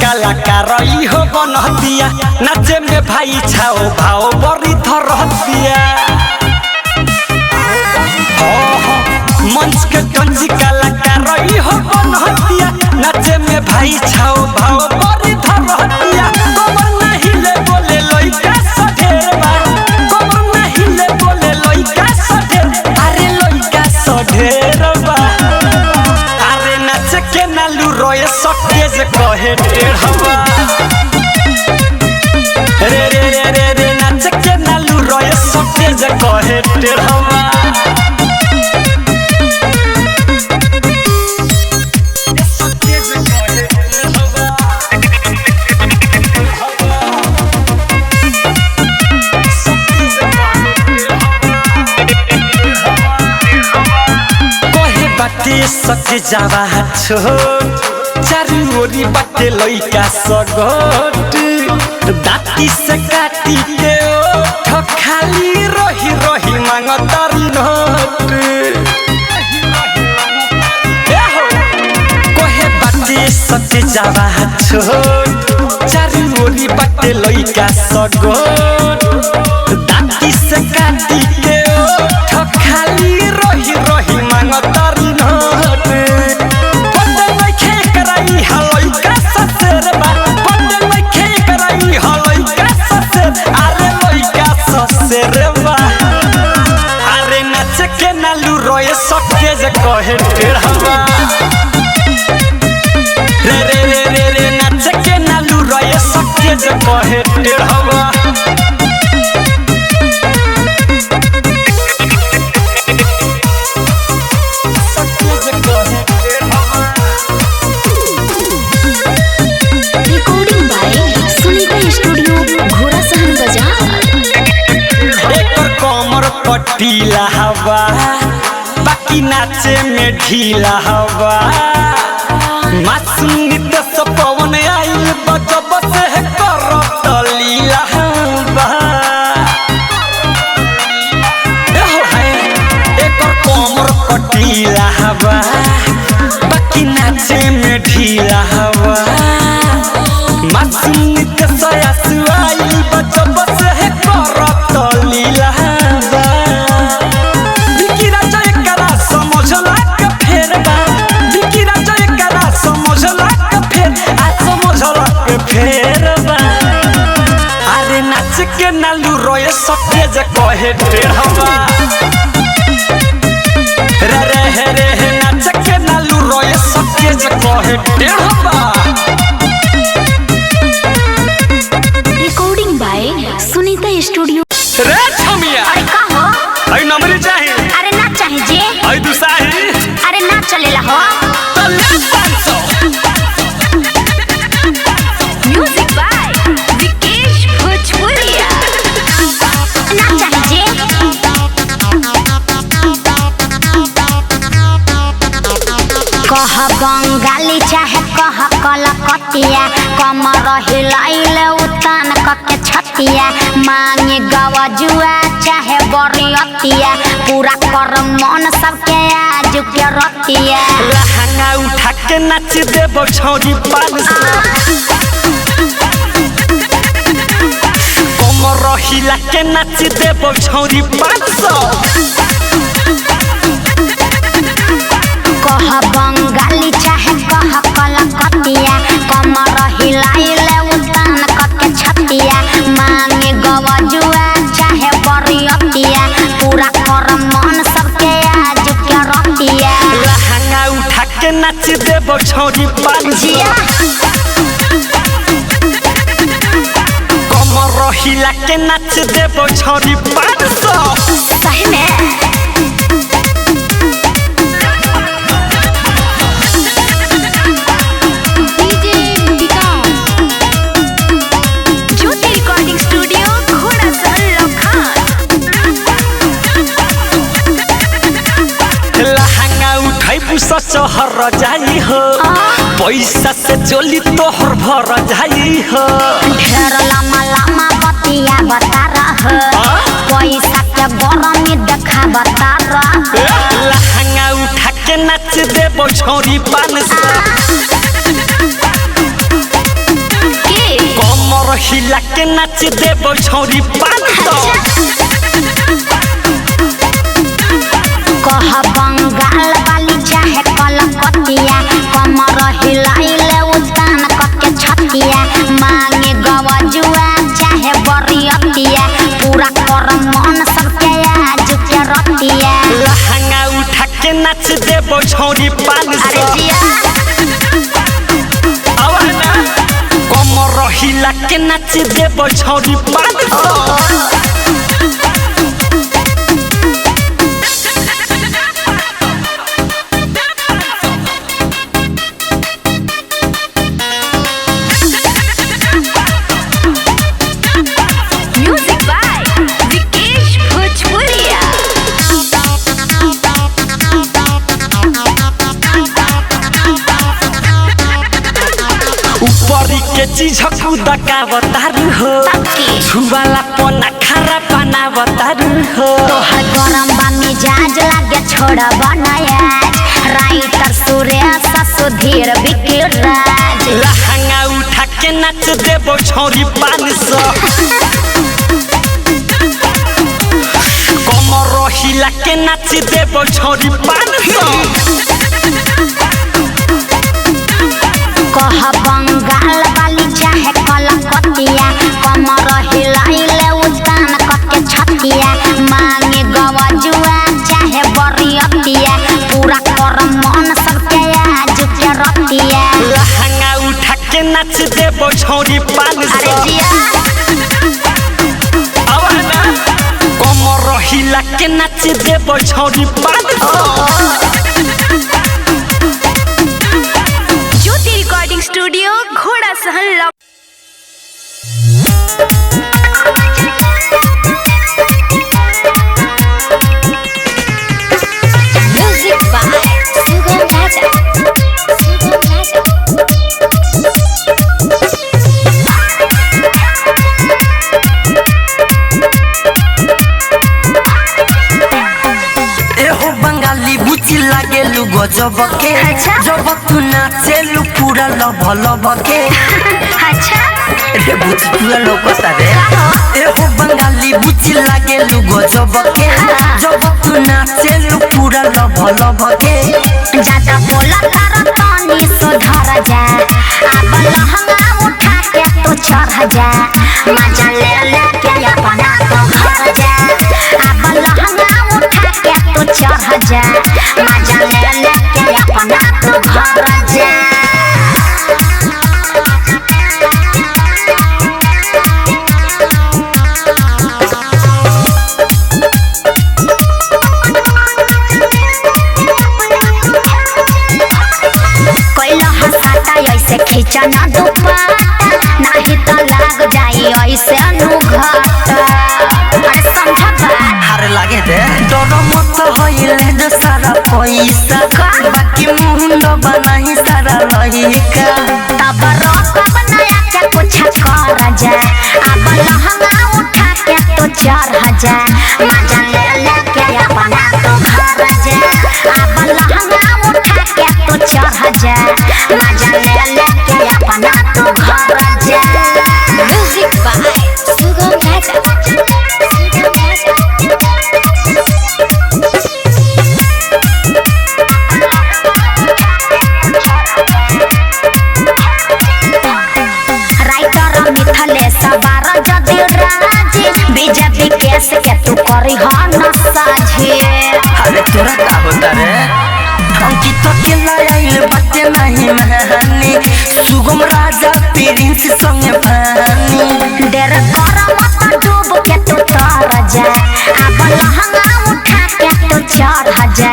कलाकार हो बनहतिया नाचे में भाई छाओ भाव बड़ी धरहतिया मंच के टंजी कलाकार हो बनहतिया नाचे में भाई छाओ भाव बड़ी धरहतिया कमर नहीं ले बोले लइका सढेर बा कमर नहीं ले बोले लइका सढेर अरे लइका सढेर बा अरे नाच के नालू रोए सटेज कहे टेढ़वा रे रे रे रे रे नाच के नालू रोए सटेज कहे टेढ़वा सच जावा छोट चारू ओरी बाटे लइका सगट दाती से काटी के ओठ खाली रही रही मांगतारी नोट कोहे बाटे सच जावा छोट चारू ओरी बाटे लइका सगट दाती से काटी के ओठ खाली रही रही मांगतारी कहे टेढ़वा रे रे रे रे रे नाच के नालू रोए सके जे कहे टेढ़वा रिकॉर्डिंग बाय सुनीता स्टूडियो घोड़ा सहन बाजार एकर कमर पटीला हवा बाकी नाचे में ढीला हवा मासूम दस पवन आइल बजब से करत लीला हवा एकर कमर पटीला हवा बाकी नाचे में ढीला हवा मासूम दस आइल बजब से करत लीला हवा अरे नाच के नालू रोए सटेज कहे टेढ़वा रे रे रे रे नाच के नालू रोए सटेज कहे टेढ़वा रिकॉर्डिंग बाय सुनीता स्टूडियो रे छमिया अरे का हो आई नंबर चाहिए अरे ना चाहिए जे आई दुसाही अरे ना चलेला हो तो ले 500 म्यूजिक बाय विकेश भोजपुरिया ना चाहिए कह बंगाली चाहे कह कलकतिया कमर हिलाइले उतान कके छतिया मांगे गवजुआ चाहे बरियतिया पूरा कर मन सबके आज के रतिया लहंगा उठा के नाच देबो छौरी 500 कमर हिला के नाच देबो छौरी 500 कह बंगाली चाहे कह कलकतिया कमर हिलाइले उतान कके छतिया मांगे गवजुआ चाहे बरियतिया पूरा कर मन सबके आज के रतिया लहंगा उठा के नाच देबो छौरी 500 कमर हिला के नाच देबो छौरी 500 सही में खैबू सचहर जाई हो पैसा से चोली तोहर भर जाई हो ढेर लम्बा लम्बा बतिया बता रहा पैसा के गरमी देखा बता रहा लहंगा उठा के नाच दे छोरी 500 कमर हिला के नाच दे छोरी 500 कह बंगाल वाली चाहे कलकतिया कमर हिलाइले उतान कके छतिया मांगे गवजुआ चाहे बरियतिया पूरा कर मन सबके आज के रतिया लहंगा उठा के नाच दे छोरी 500 आवाना कमर हिला के नाच दे छोरी 500 ऊपरी के चीज खुदा का बतारू हो छुवाला पना खरा बना बतारू हो तोहर गरम बा मिजाज लागे छोड़ा बनाया राइटर सुरेश सुधीर विकिराज लहंगा उठा के नाच देबो छोरी 500 कमर हिला के नाच देबो छोरी 500 कह बंगाल वाली चाहे कलकतिया कमर हिलाइले उतान कके छतिया मांगे गवजुआ चाहे बरियतिया पूरा कर मन सबके आज के रतिया लहंगा उठा के नाच देबो छोरी 500 आवाना कमर हिला के नाच देबो छोरी 500 स्टूडियो घोड़ा सहन म्यूजिक बाय सुगम राजा एहो बंगाली बुची लागे लु गजब के जब तू नाचे लु पूरा लब लब के अच्छा रे बुची पूरा लोकता रे एहो बंगाली बुची लागे लु गजब के जब तू नाचे लु पूरा लब लब के ज्यादा बोला तारा तानी सुधर जा अब लहंगा उठा के तू चढ़ जा मजा ले ले के अपना तो घर जा अब लहंगा उठा के तू चढ़ जा मजा ले ले के अपना तो घर जा ऐसे खींचा ना दुपट्टा नहीं तो लाग जाई ऐसे अनुघाटा अरे समझा बात हारे लागे दे डर मत होइले जो सारा पैसा बाकी मुंड बनाही सारा लहिका तब रकम नया के कुछ कर जा अब लहंगा उठा के तो चढ़ जा मजा ले ले के अपना तो घर जा अब लहंगा उठा के तो चढ़ जा मजा ले ले के अपना तो घर जा music by Sugam Raja writer मिथले सवार जदि राजी बीजेपी केस के तू करी न साझे अरे तोरा का होता रे अंकित के लाइल बाटे नहीं महानी सुगम राजा प्रिंस संगे पानी डेर कर मत डूब के तू तर जा अब लहंगा उठा के तू चढ़ जा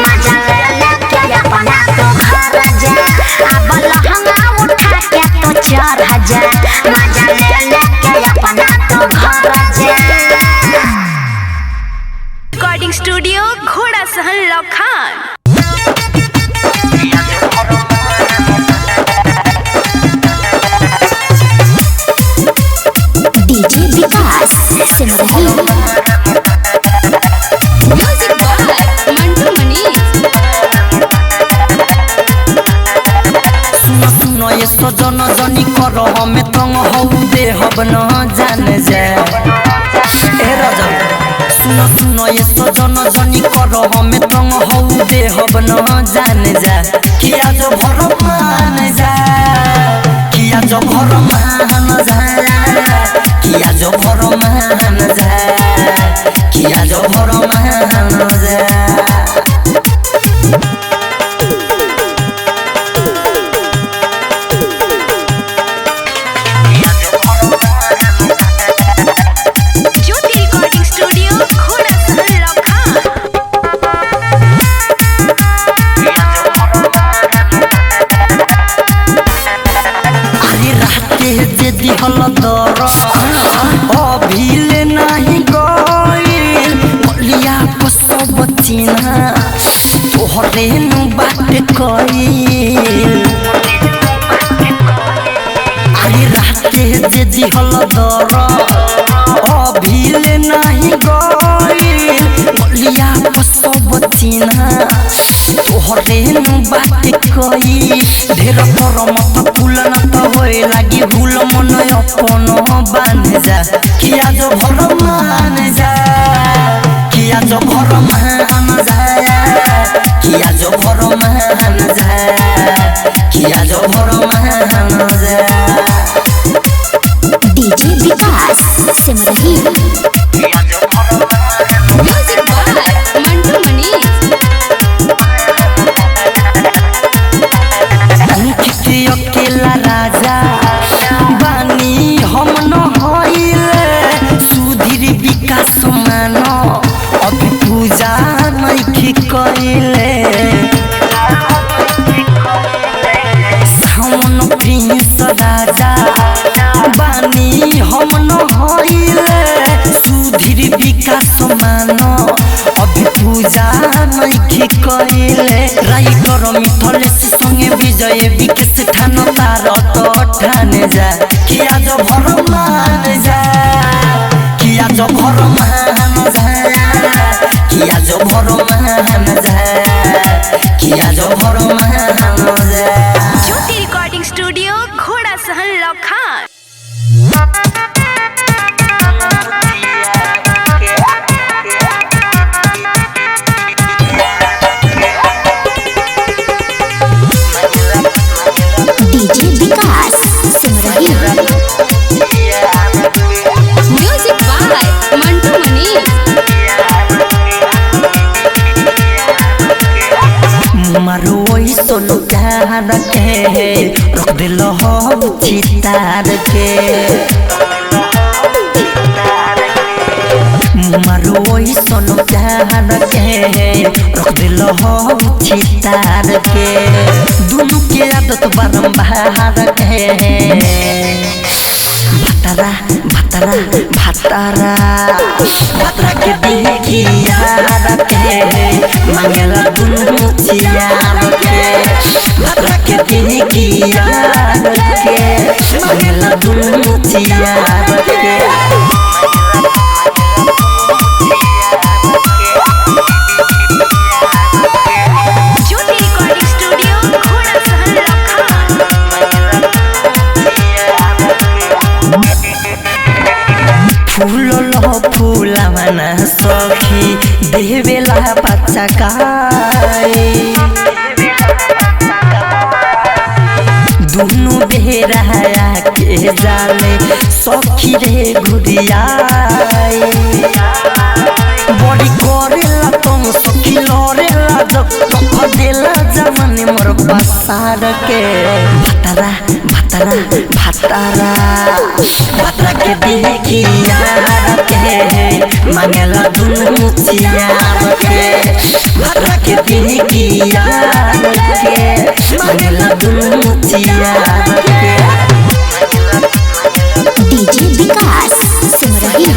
मजा ले ले के अपना तो घर जा अब लहंगा उठा के तू चढ़ जा मजा ले ले के अपना तो घर जा रिकॉर्डिंग स्टूडियो घोड़ा सहन लखान DJ Vikas Simrahi music by Mantu Manish. सुनो सुनो ये सजन जनी कर हमें तंग हौ दे हब न जान जा ए राजा सुनो सुनो ये सजन जनी कर हमें तंग हौ दे हब न जान जा किया जो भर मान जा किया जो भर मान जा किया जो भर मान जा किया जो भर मान जा ज्योति रिकॉर्डिंग स्टूडियो घोड़ा सहल लखान। आली राते जे दिहल दर अभिले नाही गइल गलिया को सब चिन्हा तोहरे नु बात कइल आली राते जे दिहल दर अभिले नाही गइल गलिया को सब चिन्हा तोहरे नु बात कइल ढेर पर मत फूल न त होए लागी भूल मन अपन बांध जा किया जो भर मान जा किया जो भर मान जा किया जो भर मान जा किया जो भर मान जा DJ Vikas Simrahi music by Mantu Manish. Ankit Akela राजा बानी हम न होइले सुधीर विकास मानो अभी पूजा नइखे कइले सावन प्रिंस राजा बानी हम न होइले सुधीर विकास मानो अभी पूजा नइखे कइले राइटर मिथलेश संगे विजय विकेश ठान तार तो ठाने जा किया जो भर मान जा किया जो भर मान जा किया जो भर मान जा किया जो भर मान जा ज्योति रिकॉर्डिंग स्टूडियो घोड़ा सहल लखान। DJ Vikas Simrahi music by Mantu Manish. मरोई सोनो प्यार के रख दिल हो चितार के मरोई सोनो प्यार के रख दिल हो चितार के दोनों के आदत बारंबार के भतरा भतरा भतरा भतरा के देखिया के मांगला दुनु चियार के भतरा के देखिया के मांगला दुनु चियार के ज्योति रिकॉर्डिंग स्टूडियो घोड़ा सहल लखान। फूल लो फूला मना सखी देवेला बच्चा काए दुनु बेरा के जाले सखी रे घुरियाए बड़ी करेला तुम सखी लरेला जब कख देला जमाने मोर बसार के भतरा भतरा भतरा भतरा के देखिया के मांगला दुनु चियार के भतरा के देखिया के मांगला दुनु चियार के DJ Vikas Simrahi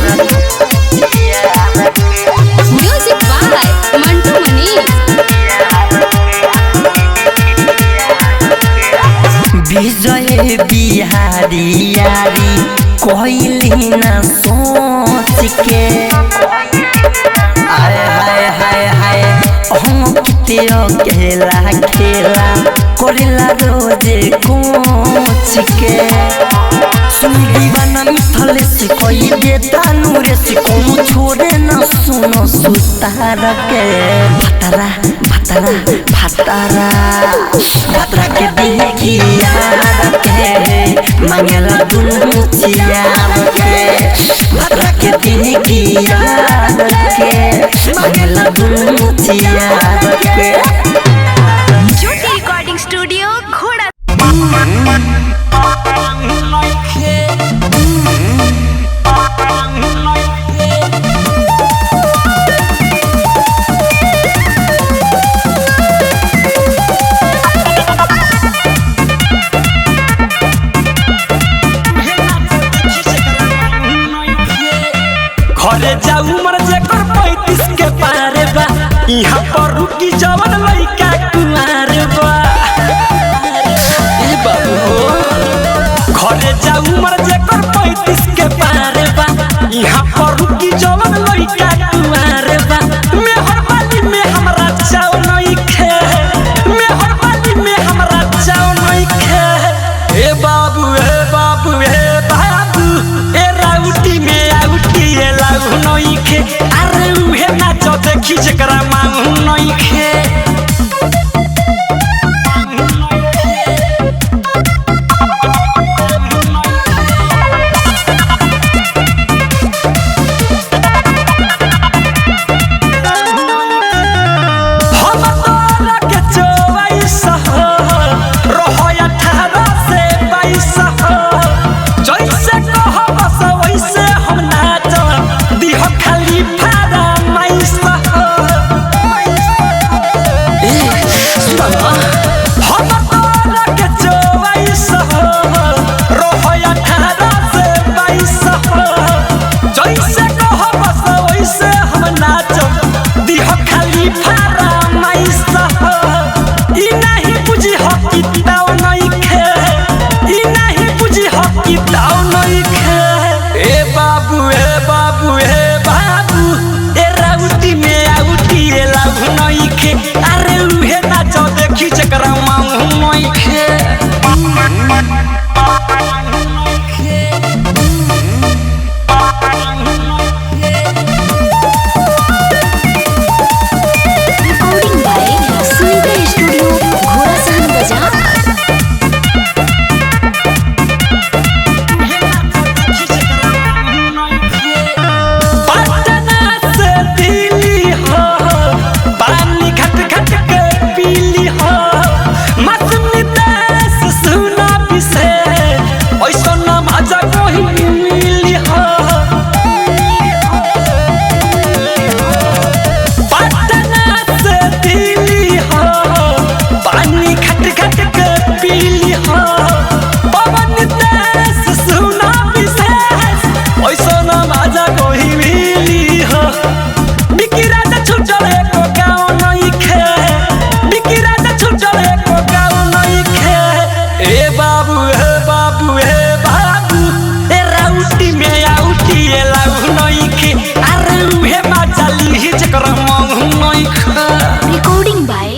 music by Mantu Manish. Vijay Bihari यारी कोइली ना सोच के हाय हाय हाय हाय हम किते अकेला खेला करेला रोजे कोच के सुन दीवाना मिथले से कोई देता नूरे से कोनो छोड़े ना सुनो सुतार के भतरा भतरा भतरा भतरा के देखी यार के मंगला दुनु चियार के भतरा के देखी यार के मंगला दुनु चियार के ज्योति रिकॉर्डिंग स्टूडियो घोड़ा घरे जाऊ मर जेकर 35 के पारे बा यहाँ पर रुकी जवन लइका कुमार बा ए बाबू घरे जाऊ मर जेकर 35 के पारे बा यहाँ पर रुकी जवन लइका कुमार बा मेहर बाली में हमरा चाव नहीं खे मेहर बाली में हमरा चाव नहीं खे ए बाबू ए बाबू ए बाबू ए राउटी में आउटी ए लागू नहीं खे अरे उहे नाच देखी जकरा मांगू नहीं खे अरे उहे नाच देखी जकरा मांगू नहीं खे रिकॉर्डिंग बाय सुनीता स्टूडियो घोड़ा सहन बाजार रिकॉर्डिंग बाय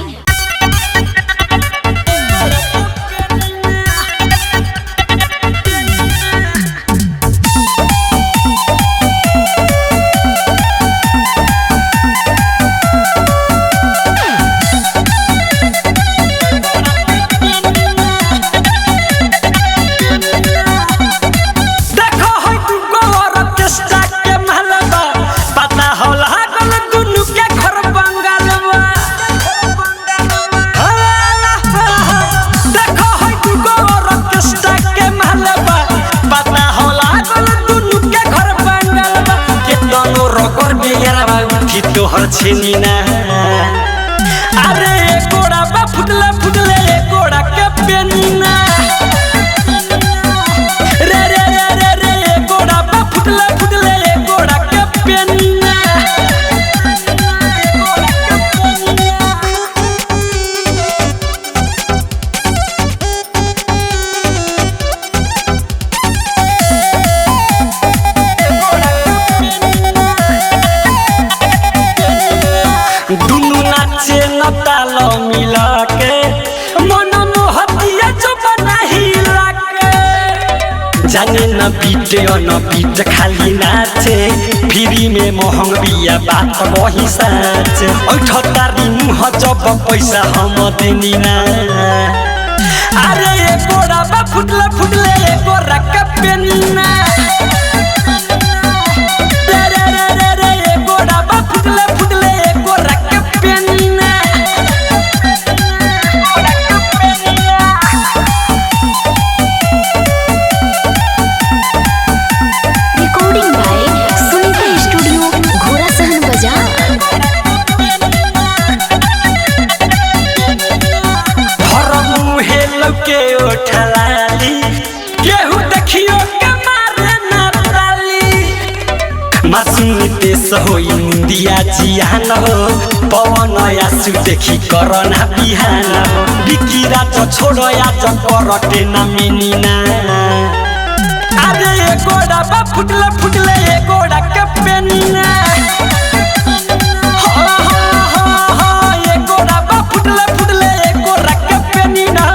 तोहर छेनी ना अरे गोड़ा बा फुटले फुटले गोड़ा के पेनी ना रे रे रे रे रे गोड़ा बा फुटले फुटले गोड़ा के पेनी ना दुनु नाचे न ताल मिला के मन मोहतिया जो बनाही लाके जाने न पीटे और न पीट खाली नाचे फ्री में महंग बिया बात वही साच ऐठतारी मुह जब पैसा हम देनी ना अरे ये गोरा बा फुटले फुटले ये गोरा का पेनीना इंडिया जियान हो पवन आसु देखी करना बिहान हो बिकी राज छोड़ो आज करटे ना मिनीना अरे ये गोड़ा बा फुटले फुटले ये गोड़ा के पेनीना ये गोड़ा बा फुटले फुटले ये गोड़ा के पेनीना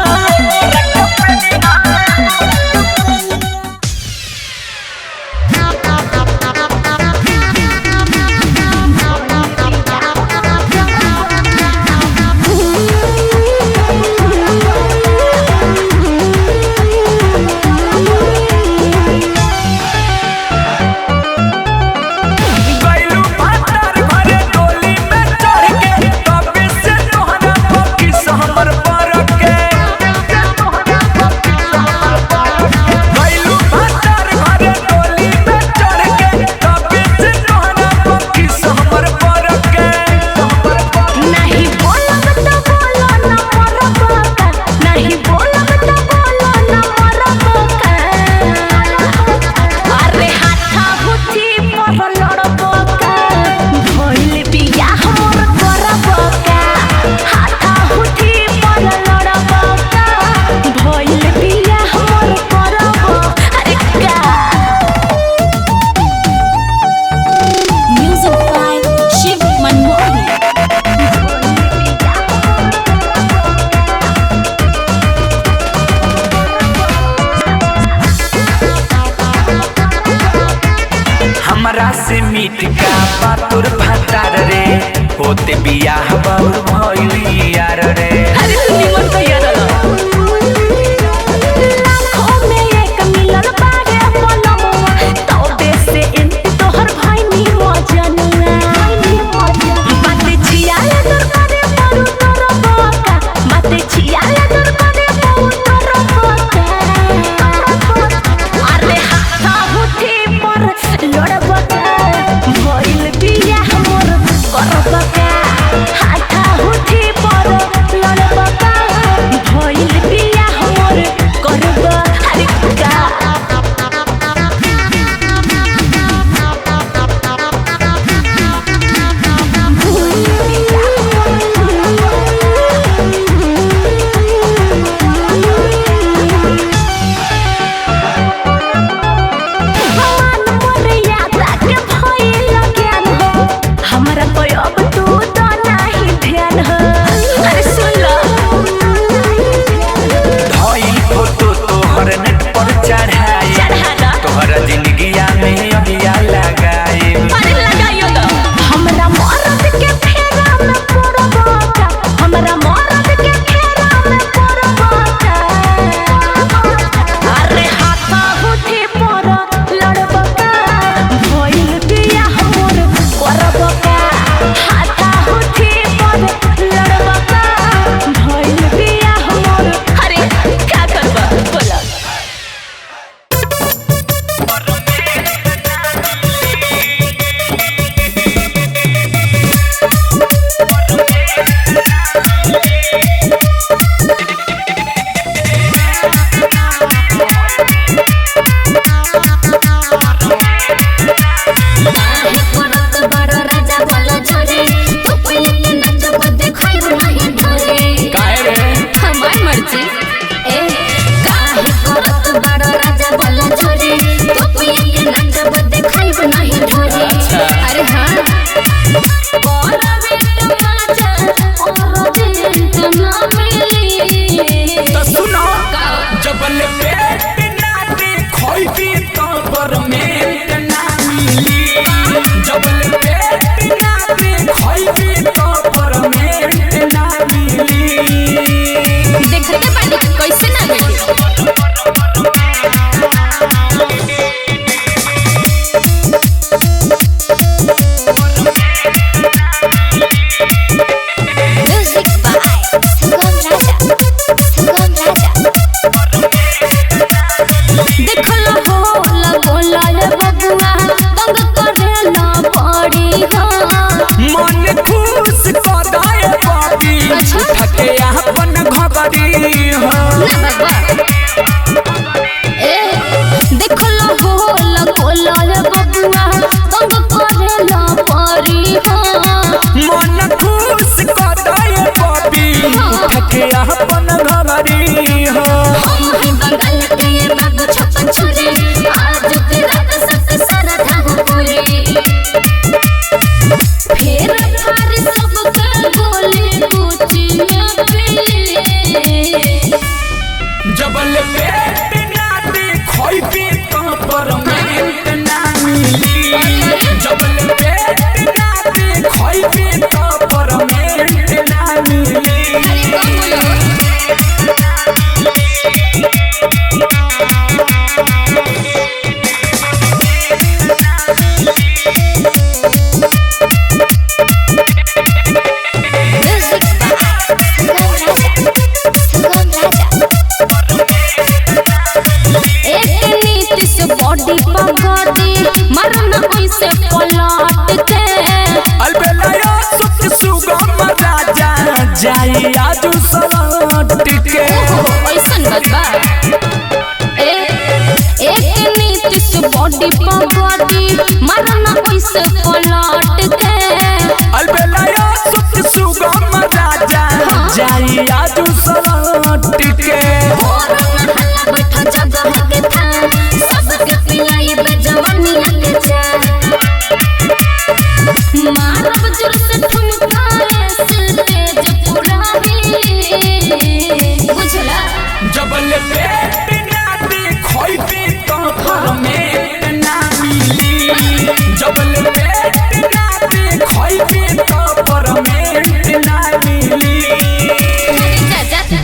से मीट का पातुर भातार रे होते बियाह बाउर भइली यार रे अरे तू निमन तो यार लाखों में एक मिलन बारे बोलमुआ तो बेसे इंत तोहर भाई नी मजनुआ बाते छिया दूर करे परू तोर बोका बाते छिया दूर करे परू तोर बोका अरे हाथा हुठी पर लोड़बा भइल बिया हमर करबका हाथा हुठी पर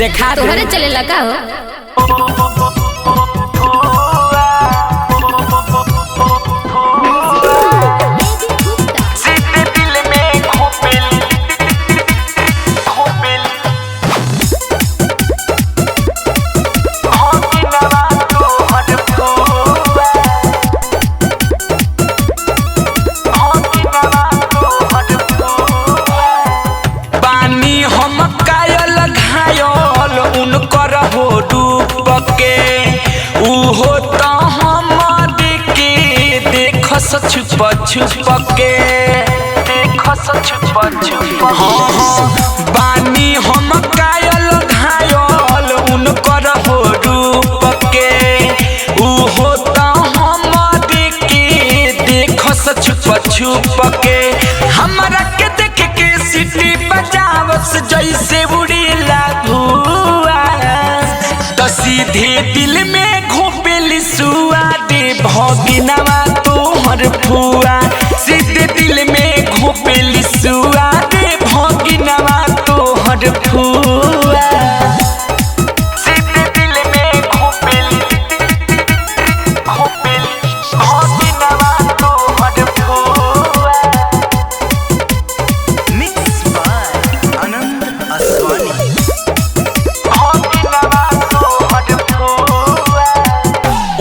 देखा दे। तोहरे चले लगा हो सीधे दिल में घोपेल घोपेल होगिनवा तोहर फुआ होगिनवा तोहर फुआ पानी हम कायल घायल उनकर हो डूब के उहो तो हम के देख छुप छुप के देख छुप छुप हाँ बानी हम कायल घायल उनकर हो डूब के उहो तो हम के देख छुप छुप के हमरा के देख के सीटी बजावस जैसे उड़ीला धुआं तो सीधे दिल में घोपेली सुआ दे भगिनवा तोहर फुआ सीधे दिल में घोपेली सुआ दे भगिनवा तोहर फुआ सीधे दिल में घोपेली घोपेली भगिनवा तोहर फुआ मिक्स बाय आनंद असवानी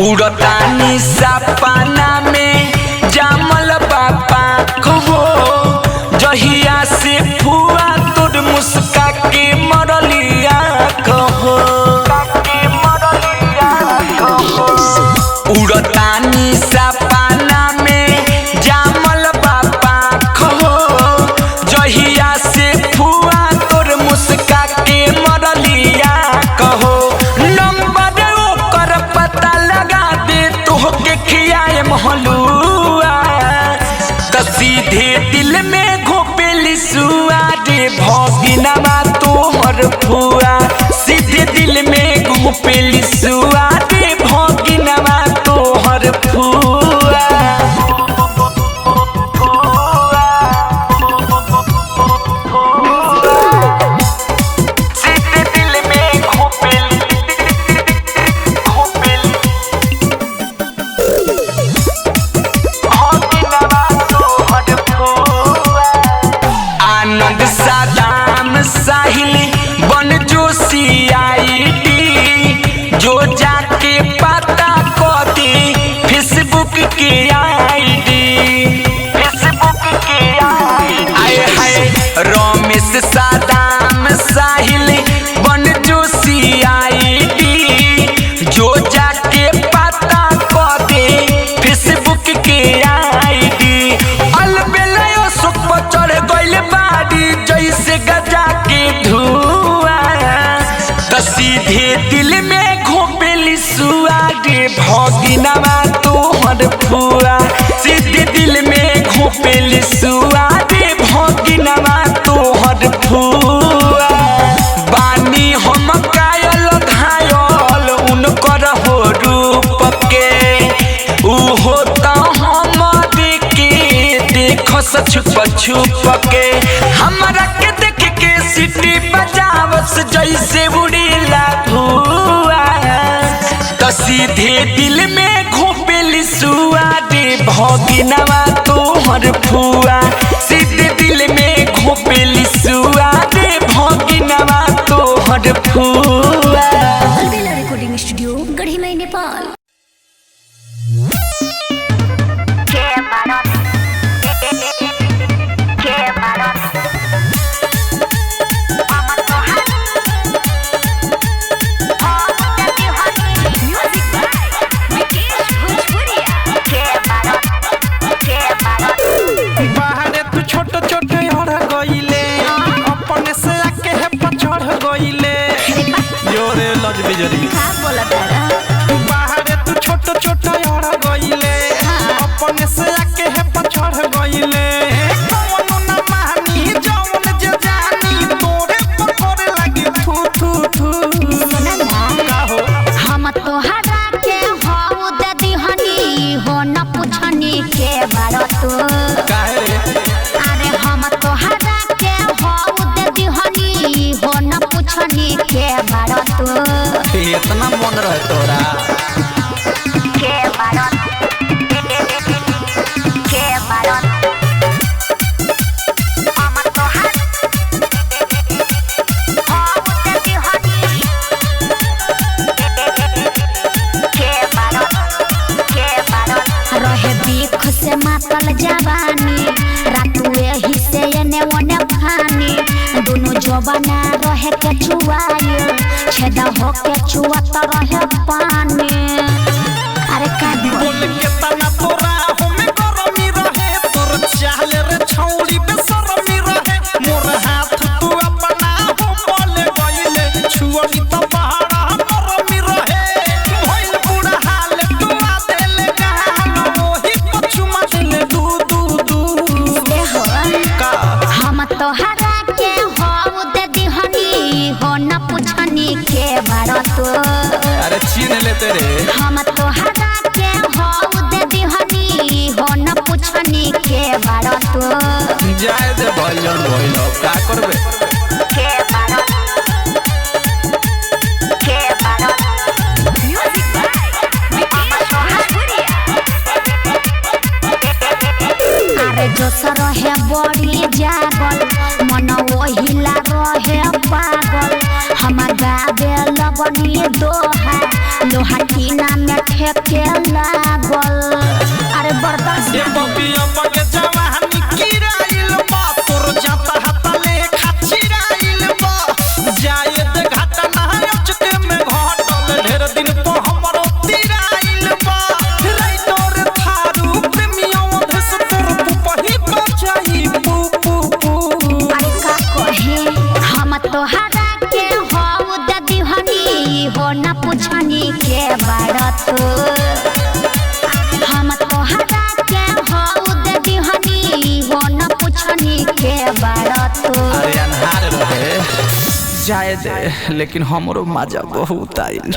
उड़तानी सपना में जामल बापा कहो जहिया से फुआ तोर मुस्का के मरलिया कहो उड़तानी सपना में जामल बापा कहो जहिया से फुआ तोर मुस्का के मरलिया कहो नंबर ओकर पता लगा दे तोहके खियाए महलुआ तो सीधे दिल में घोपेली सुआ दे भगिनवा तोहर फुआ सीधे दिल में घोपेली सुआ दे भगिनवा तोहर फुआ सीधे दिल में घोपेली घोपेली भगिनवा तोहर फुआ आनंद सादाम साहिल बन जोशी आईडी जो जाके पता कर दे फेसबुक के आईडी फेसबुक के आईडी आए हाय रमेश सादाम साहिल बन जोशी आईडी जो जाके पता कर दे फेसबुक के आईडी अलबेलायो सुख पर चढ़ गइल बाड़ी जैसे गजा के धुआं तो सीधे दिल में घोपेली सुआ दे भगिनवा तोहर फुआ सीधे दिल में घोपेली सुआ दे भगिनवा तोहर फुआ बानी हम कायल घायल उनकर हो रूप के उहो तो हम के देख छुप छुप के हमरा के देख के सीटी बजावस जैसे उड़ीला धुआं तो सीधे दिल में घोपेली सुआ दे भगिनवा तोहर फुआ सीधे दिल में घोपेली सुआ दे भगिनवा तोहर फुआ अलबेला रिकॉर्डिंग स्टूडियो गढ़ीमई नेपाल बाहरे तू छोट छोट हड़ गइले अपने से आके है पछड़ गइले योरे लज बिजरी बाहरे तू छोट छोट हड़ गइले अपने से आके है पछड़ गइले कौन न मानी जौन जे जानी तोरे पर करे लगी थू थू थू का हो हम तोहरा के हो दे दिहनी हो न पूछनी के बारो तू काहे रे अरे हम तोहरा के हो दे दिहनी हो न पूछनी के बारो तू इतना मन रहे तोरा के बारो हम तोहार हो देती हनी के बारो रहे बीख से मातल जवानी रातू एही से एने ओने फानी दोनों जवाना रहे के छुआए छेदा हो के छुआत रहे पानी अरे का बोल के तना तोरा हमें गरमी रहे तोर चाहले रे छौड़ी बेशरमी रहे मोर हाथ तू अपना हो बोले गइले छुअली त पहाड़ा नरमी रहे भइल बुढ़ा हाल तू आ देले गाल ओही पछुमा देले दू ए हो का हम तोहरा के हो दे दिहनी हो न पुछनी के बारो तू अरे छीन लेते रे हम तोहरा के हो दे दिहनी हो न पुछनी के बारो तू जाए दे भइलन भइल का करबे के बारो म्यूजिक अरे जो रहे बड़ी जागल मन ओहिला रहे पागल हम गावे लगनी दोहा लोहा टीना में ठेके लागल अरे बर्दाश्त ये बबिया बगे जवानी किराइल बा तोर जाता हातले खाचिराइल बा जाए दे घाटा ना अचके में घटल ढेर दिन तो हमरो तिराइल बा राइटर थारू प्रेमियों धस तोर पुपही बचाई पू अरे का कहे हम तोहरा के हो दे दिहनी हो न पुछनी के बारत हम तोहरा के हो दे दिहनी हो न पुछनी के बारत अरे अनहार रहे जाए दे लेकिन हमरो मजा बहुत आइल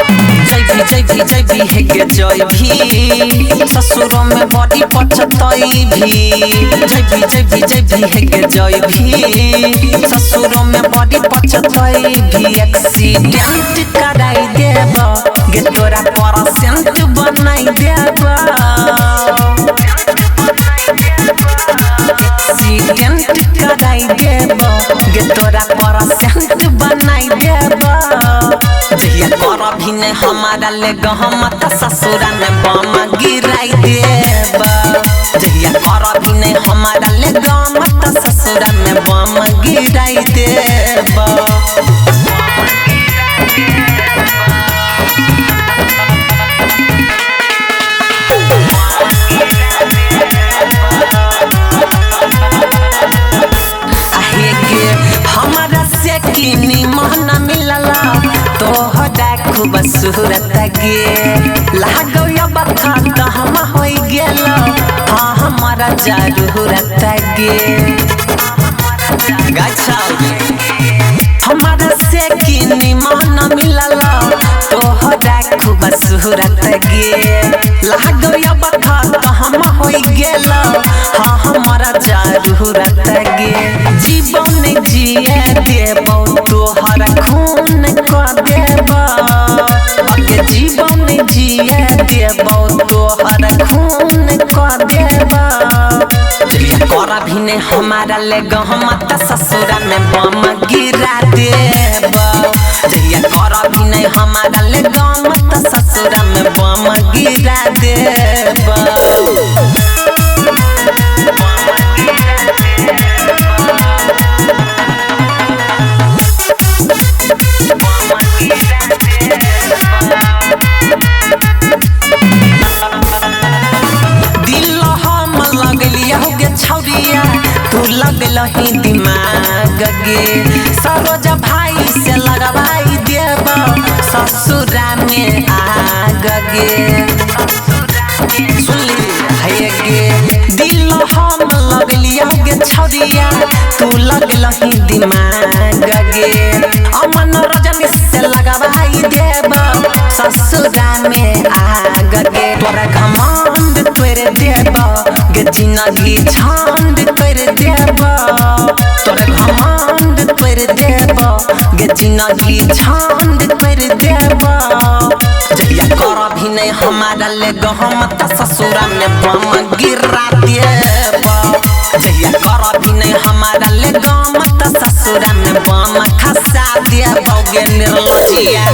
जय भी है के जय भी ससुरों में बड़ी पछतई भी जय भी है के जय भी ससुरों में बड़ी पछतई भी एक्सीडेंट कराई देब गे तोरा परसेंट बनाई देब एक्सीडेंट कराई देब गे तोरा परसेंट बनाई देब जहिया कर भी ने हमारा ले गहमत ससुरा में बम गिराई देब जहिया कर भी ने हमारा ले गहमत ससुरा में बम गिराई देब हमारा से किनी महना मिलला तोहरा खूब सूरत गे लागो या बखत हम होई गेल हाँ हमारा जरूरत गे गाछा हमारा से किनी महना मिलला तोहरा खूब सूरत गे लागो या बखत हम होई गेल हाँ हमारा जरूरत गे जीवन जिए देबो तोहर खून क देबो अगे जीवन जिए देबो तोहर खून क देबो जहिया कर भी ने हमारा ले गहमत ससुरा में बम गिरा देबो जहिया कर भी ने हमारा ले गहमत ससुरा में बम गिरा देबो छौरिया तू लगल ही दिमाग गे सरोज भाई से लगवाई देब ससुरा में आग गे सुनली है गे दिल हम पगलिया गे छौरिया तू लगलही दिमाग गे अमन रजनी से लगवाई देब ससुरा में आग गे तोरा घमंड तोरे देब गे जिंदगी छंड कर देब तोरा घमंड तोरे देब गे जिंदगी छंड कर देब जहिया कर भी नहीं हमारा ले गहम त ससुरा में बम गिरा देब जहिया कर भी नहीं हमारा ले गम त ससुरा में बम खसा देब गे निर्लजिया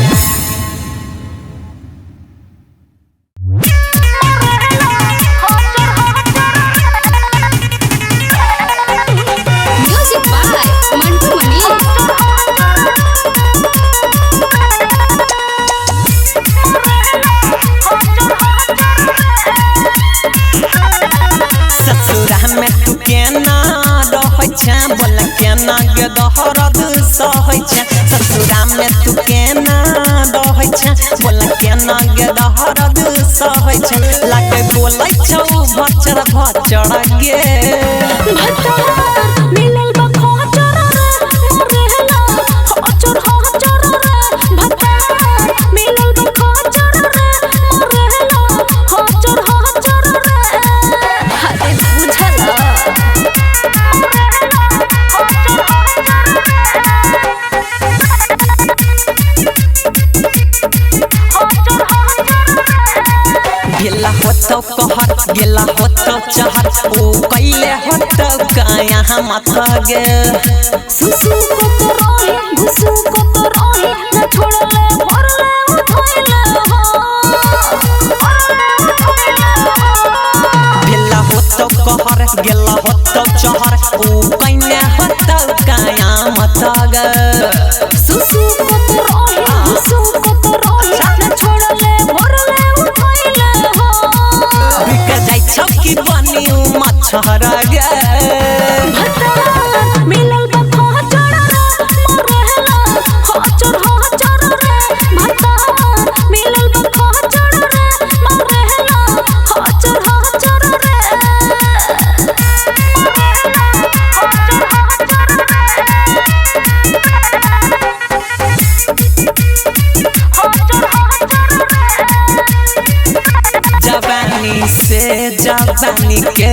बोला केना गे दहरद सहै छै ससुरा में तू केना रहै छै बोला केना गे दहरद सहै छै लागे बोलै छौ भचर भचर गे मिलल बा खोचर रे मरेला खोचर खोचर रे भत्ता मिलल बा खोचर रे मरेला खोचर खोचर रे अरे बुझला गेला होतो कहर गेला होतो चहर ओ कैले होतो काया हम गे सुसु को तो रहे घुसु को तो रहे न छोड़ले भरले उठैले गेला होतो कहर गेला होतो चहर ओ कैले होतो काया गे सुसु को तो रहे घुसु को तो रहे न छोड़ले भरले उठैले बिक जाई छौ की बनी मछहर गे भत्ता मिलल बा खोचर रे मरेला खोचर खोचर रे भत्ता मिलल बा खोचर रे मरेला खोचर खोचर रे जवानी से जवानी के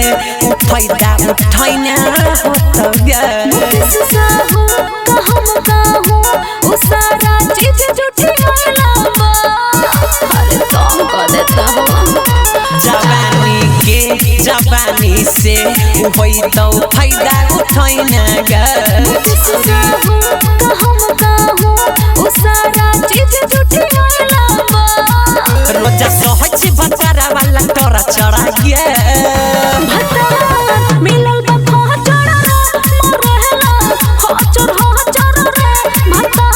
फायदा उठाइना होता गे किस साहू कहम कहूँ वो सारा चीज झूठी गइला बा अरे तुम कर देता हो जवानी से होई तो फायदा उठाइना गे किस साहू कहम कहूँ वो सारा चीज झूठी गइला बा रोज सहै छी भचरा वाला तोरा चढ़ा गे भत्ता मिलल बा खोचर रे मरेला खोचर खोचर रे भत्ता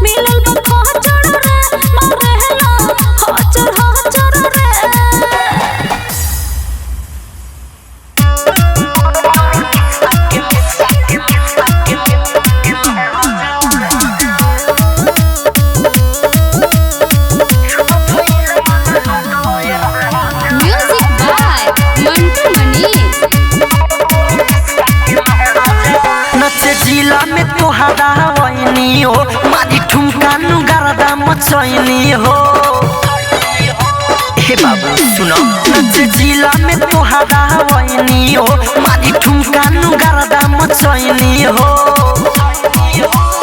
मिलल बा खोचर रे मरेला खोचर खोचर रे जिला में तोहरा वैनी हो मारी ठुमका नु गरदा मचैनी हो हे बाबू सुनो जिला में तोहरा वैनी हो मारी ठुमका नु गरदा मचैनी हो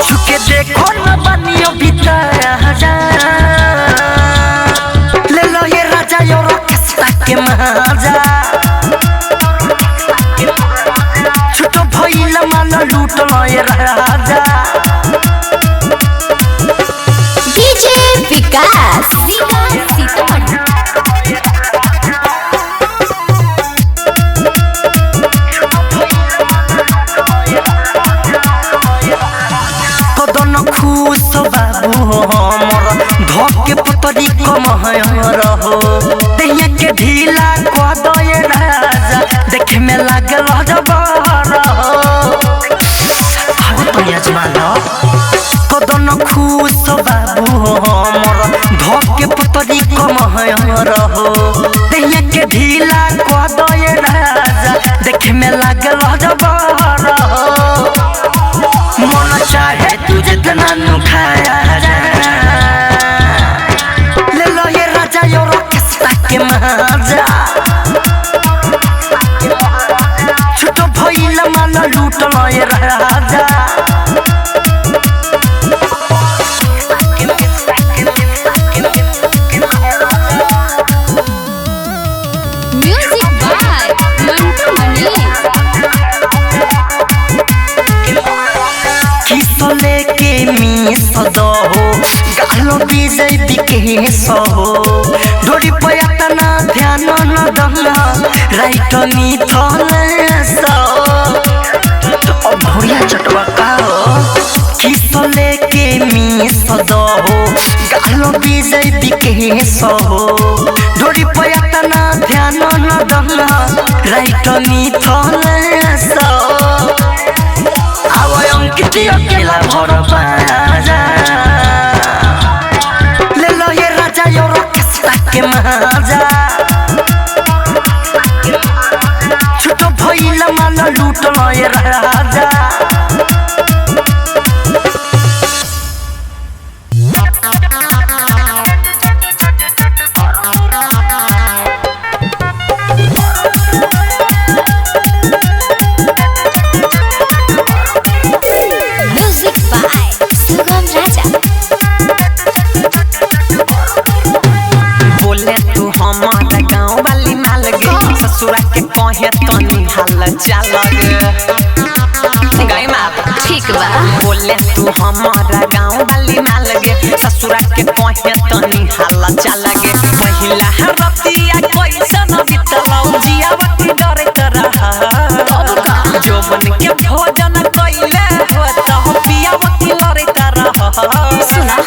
छुके देखो न बनियो भीतर ले लो ये राजा यो रखस्ता के महाजा छोटो भइल मन लूट लय राजा डीजे विकास सीतामढ़ी कदन खुश बाबू हमर धके पतरी कमहर हो तैया के ढीला क दय राजा देखे में लागल जबर हो अरे यजमान कदन खुश बाबू हमर धके पतरी कमहर हो तैया के ढीला क दय राजा देखे में लागे जबर मन चाहे तू जितना नु खाया जा ले लो ये राजा यो रॉकेस्टा के मजा छोटो भइला मान लूट लो ये राजा लेके मी सदो गालो विजय बिके सो डोरी पयातना ध्यान न दहला राइट नी थले सो तो भोरिया चटवा का किस लेके मी सदो गालो विजय बिके सो डोरी पयातना ध्यान न दहला राइट नी थले सो किती अकेला भर बाजा ले लो ये राजा यो रॉकेस्टा के मजा छोटो भइला मान लूट लो ये राजा हमारा गाँव वाली माल गे ससुरा के कहे तनी हाल चाल गे गई माँ ठीक बा बोले तू हमारा गाँव वाली माल गे ससुरा के कहे तनी हाल चाल गे पहिला रतिया कैसन बितलौ जियावती डरे तरह जोबन के भोजन कइले हो त पियावती लरे तरह सुना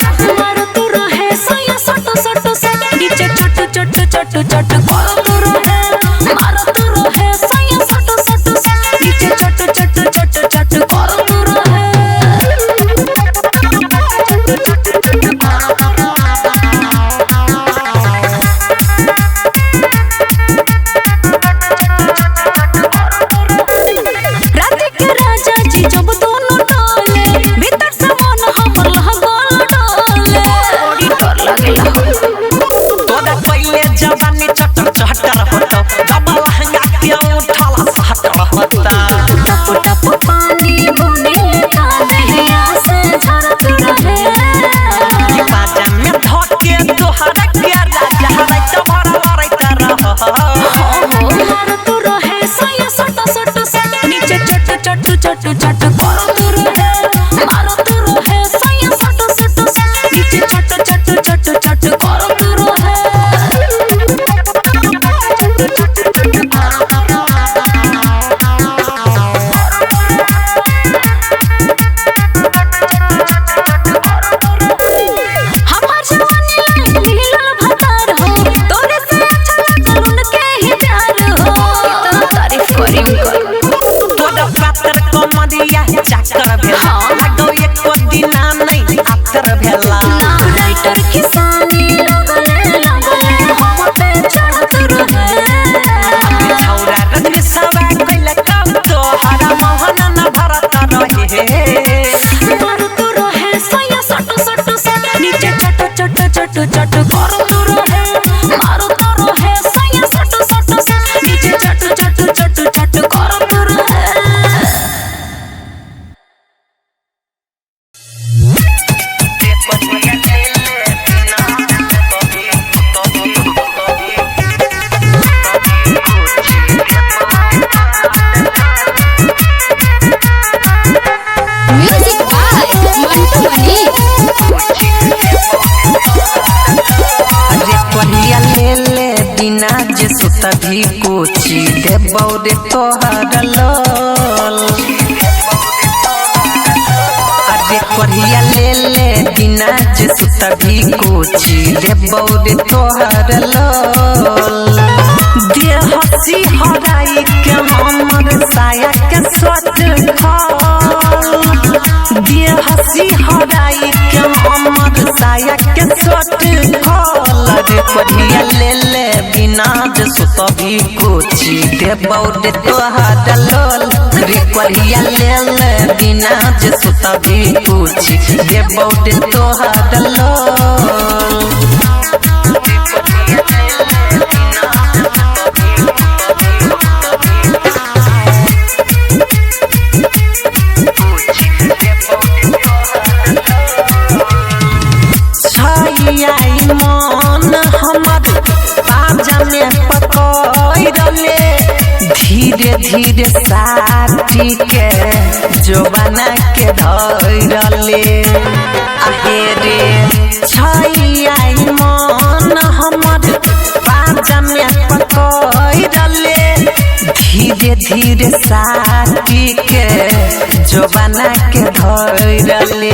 मारो तू रहे सया सट सट सट नीचे चट चट चट चट करो तू रहे मारो तू रहे सया सट सट सट नीचे चट चट चट चट करो तू रहे रात के राजा जी जब दोनों डाले भीतर से मन हमर लगल डाले बड़ी डर लगेला तोरा पहिले जवानी चटर चटर होता जब लहंगा के उठाला सहटर होता टप टप पानी बुने का दहिया से झरत रहे ये बाजा में धके तोहरा के राजा रात भर रैता रह मारो तू रहे सया सट सट सट नीचे चट चट चट चट करो तू रहे मारो तू रहे सया सट सट सट नीचे चट चट चट चट करो तू रहे हमार जवानी नीलल भतार हो तोरे से अच्छा लगल उनके ही प्यार हो इतना तारीफ करी उनकर तोरा पातर कमरिया चाकर भेला लगो एको दिना नहीं आतर भेला ना राइटर किसानी लगले हम पे चढ़त रहे छौरा रंग सवा कइला काम तोहरा मोहन न भरत रहे मारो तू रहे सया सट सट सट नीचे चट चट चट चट करो तू रहे मारो तू रहे सया सट सट सट नीचे चट चट चट चट करो तू रहे म्यूजिक बाय मंटू मनी अरे पहिया ले ले बिना जे सुत भी कोची दे बौरे तोहर लोल अरे पहिया ले ले बिना जे सुत भी कोची दे बौरे तोहर लोल दे हसी हराई के हमर साया के स्वत खाल दे हसी हराई के हमर साया के स्वत खाल रे कोरिया ले ले बिना जे सुतभी कुची देबौ रे तोहरा लोल रे कोरिया ले ले बिना जे सुतभी कुची देबौ रे तोहरा लोल आई मन हमर बाजा में पकड़ले धीरे धीरे साथी के जोबाना के धरले आहे रे आई मन हमर बाजा में पकड़ले धीरे धीरे साथी के जोबाना के धरले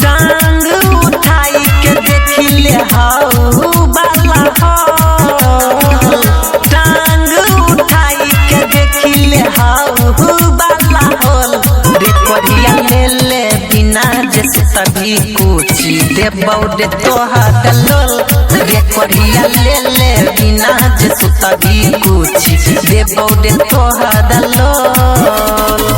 टांग उठाई के देखिले हाउ बाला हो टांग उठाई के देखिले हाउ बाला होल रे कोरिया ले ले बिना जे सभी कुची देबौ रे तोहरा लोल रे कोरिया ले ले बिना जे सभी कुची देबौ रे तोहरा लोल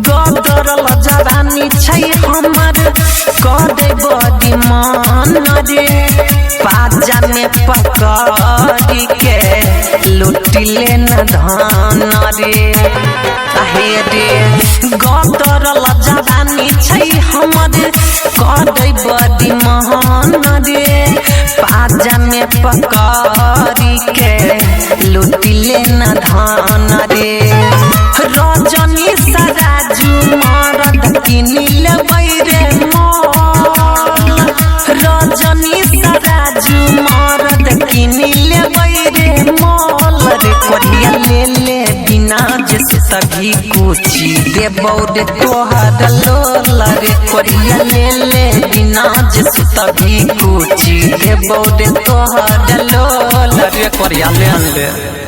गदरल जवानी छै हमर कदे बड़ी मन रे पाजा में पकड़ी के लुटिले न धन रे आहे रे गदरल जवानी छै हमर कदे बड़ी मन रे पाजा में पकड़ी के लुटिले न धन रे रजनी सराजू मरद किनिल बैरे मोल रजनी सराजू मरद किनिल बैरे मोल रे कोरिया ले ले बिना जे सभी कुची देबौ रे तोहरा लोल रे कोरिया ले ले बिना जे सभी कुची देबौ रे तोहरा लोल रे कोरिया ले ले